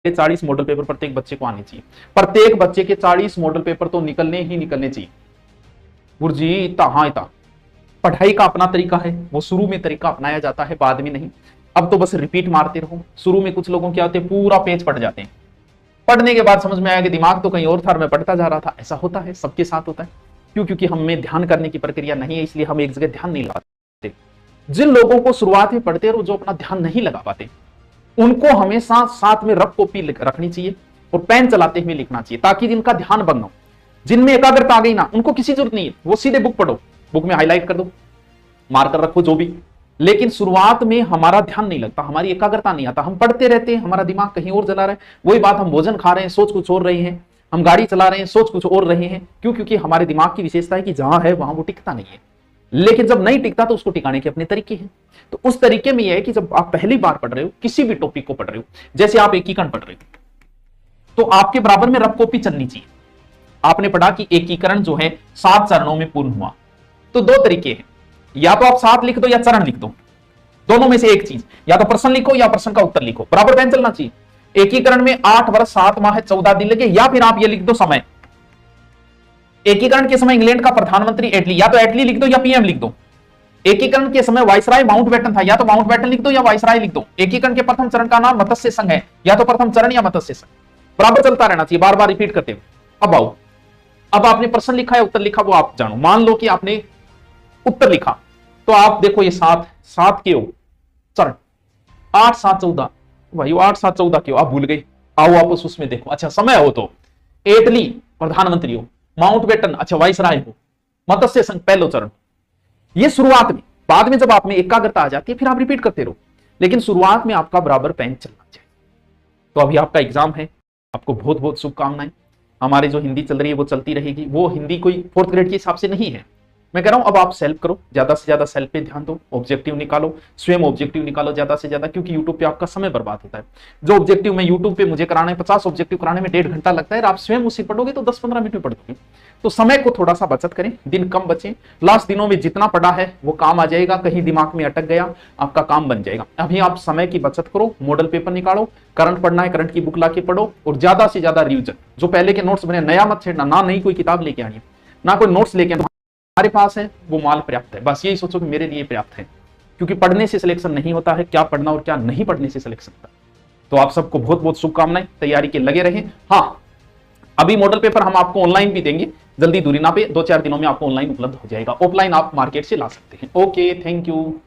40 model paper प्रत्येक बच्चे को आने चाहिए। प्रत्येक बच्चे के 40 मॉडल पेपर तो निकलने ही निकलने चाहिए। गुरुजी इतना, हाँ इतना। पढ़ाई का अपना तरीका है, वो शुरू में तरीका अपनाया जाता है, बाद में नहीं। अब तो बस रिपीट मारते रहो। शुरू में कुछ लोगों क्या होते हैं, पूरा पेज पढ़ जाते हैं, पढ़ने के बाद समझ में आया कि दिमाग तो कहीं और था, मैं पढ़ता जा रहा था। ऐसा होता है, सबके साथ होता है। क्यों? क्योंकि हमें ध्यान करने की प्रक्रिया नहीं है, इसलिए हम एक जगह ध्यान नहीं लगाते। जिन लोगों को शुरुआत में पढ़ते रहो, जो अपना ध्यान नहीं लगा पाते, उनको हमेशा साथ में रफ कॉपी रखनी चाहिए और पेन चलाते हुए लिखना चाहिए, ताकि जिनका ध्यान भंग हो, जिनमें एकाग्रता आ गई ना, उनको किसी जरूरत नहीं है, वो सीधे बुक पढ़ो, बुक में हाईलाइट कर दो, मार्कर रखो, जो भी। लेकिन शुरुआत में हमारा ध्यान नहीं लगता, हमारी एकाग्रता नहीं आता, हम पढ़ते रहते हैं, हमारा दिमाग कहीं और चला रहा है। वही बात, हम भोजन खा रहे हैं, सोच कुछ और रहे हैं, हम गाड़ी चला रहे हैं, सोच कुछ और रहे हैं। क्यों? क्योंकि हमारे दिमाग की विशेषता है कि जहां है वहां वो टिकता नहीं है। लेकिन जब नहीं टिकता तो उसको टिकाने के अपने तरीके हैं। तो उस तरीके में यह है कि जब आप पहली बार पढ़ रहे हो, किसी भी टॉपिक को पढ़ रहे हो, जैसे आप एकीकरण पढ़ रहे हो, तो आपके बराबर में रफ कॉपी चलनी चाहिए। आपने पढ़ा कि एकीकरण जो है 7 चरणों में पूर्ण हुआ, तो 2 तरीके हैं, या तो आप 7 लिख दो या चरण लिख दो, दोनों में से एक चीज, या तो प्रश्न लिखो या प्रश्न का उत्तर लिखो, बराबर पेन चलना चाहिए। एकीकरण में 8 वर्ष 7 माह 14 दिन लगे, या फिर आप ये लिख दो समय। एकीकरण के समय इंग्लैंड का प्रधानमंत्री एटली, या तो एटली लिख दो या पीएम लिख दो। एकीकरण के समय वाइसराय माउंटबेटन था, या तो माउंटबेटन लिख दो या वाइसराय लिख दो। एकीकरण के प्रथम चरण का नाम मत्स्य संघ है, या तो प्रथम चरण या मत्स्य संघ, बराबर चलता रहना चाहिए, बार बार रिपीट करते हुए। अब आओ, अब आपने प्रश्न लिखा है, उत्तर लिखा, वो आप जानो। मान लो कि आपने उत्तर लिखा, तो आप देखो ये 7 के हो चरण, 8 7 14, भाई 8 7 14 क्यों आप भूल गए? आओ वापस उसमें देखो। अच्छा समय हो तो एटली प्रधानमंत्री हो, माउंटबेटन अच्छा वाइसराय हो, मत्स्य संघ पहलो चरण। ये शुरुआत में, बाद में जब आप में एकाग्रता आ जाती है फिर आप रिपीट करते रहो, लेकिन शुरुआत में आपका बराबर पेन चलना चाहिए। तो अभी आपका एग्जाम है, आपको बहुत बहुत शुभकामनाएं। हमारी जो हिंदी चल रही है वो चलती रहेगी। वो हिंदी कोई 4th ग्रेड के हिसाब से नहीं है, मैं कह रहा हूं अब आप सेल्फ करो, ज्यादा से ज्यादा सेल्फ पे ध्यान दो, ऑब्जेक्टिव निकालो, स्वयं ऑब्जेक्टिव निकालो ज्यादा से ज्यादा, क्योंकि यूट्यूब पे आपका समय बर्बाद होता है। जो ऑब्जेक्टिव मैं यूट्यूब पे मुझे कराना है, 50 ऑब्जेक्टिव कराने में 1.5 घंटा लगता है, आप स्वयं उसे पढ़ोगे तो 10-15 मिनट में पढ़ दोगे। तो समय को थोड़ा सा बचत करें, दिन कम बचे। लास्ट दिनों में जितना पढ़ा है वो काम आ जाएगा, कहीं दिमाग में अटक गया आपका काम बन जाएगा। अभी आप समय की बचत करो, मॉडल पेपर निकालो, करंट पढ़ना है करंट की बुक लाके पढ़ो, और ज्यादा से ज्यादा रिविजन। जो पहले के नोट्स बने नया मत छेड़ना, ना नई कोई किताब लेके आनी, ना कोई नोट्स लेके हमारे पास है वो माल पर्याप्त है। बस यही सोचो कि मेरे लिए पर्याप्त है, क्योंकि पढ़ने से सिलेक्शन नहीं होता है, क्या पढ़ना और क्या नहीं पढ़ने से सिलेक्शन होता है। तो आप सबको बहुत बहुत शुभकामनाएं, तैयारी के लगे रहें। हाँ, अभी मॉडल पेपर हम आपको ऑनलाइन भी देंगे, जल्दी दूरी ना पे, 2-4 दिनों में आपको ऑनलाइन उपलब्ध हो जाएगा। ऑफलाइन आप मार्केट से ला सकते हैं। Okay, thank you.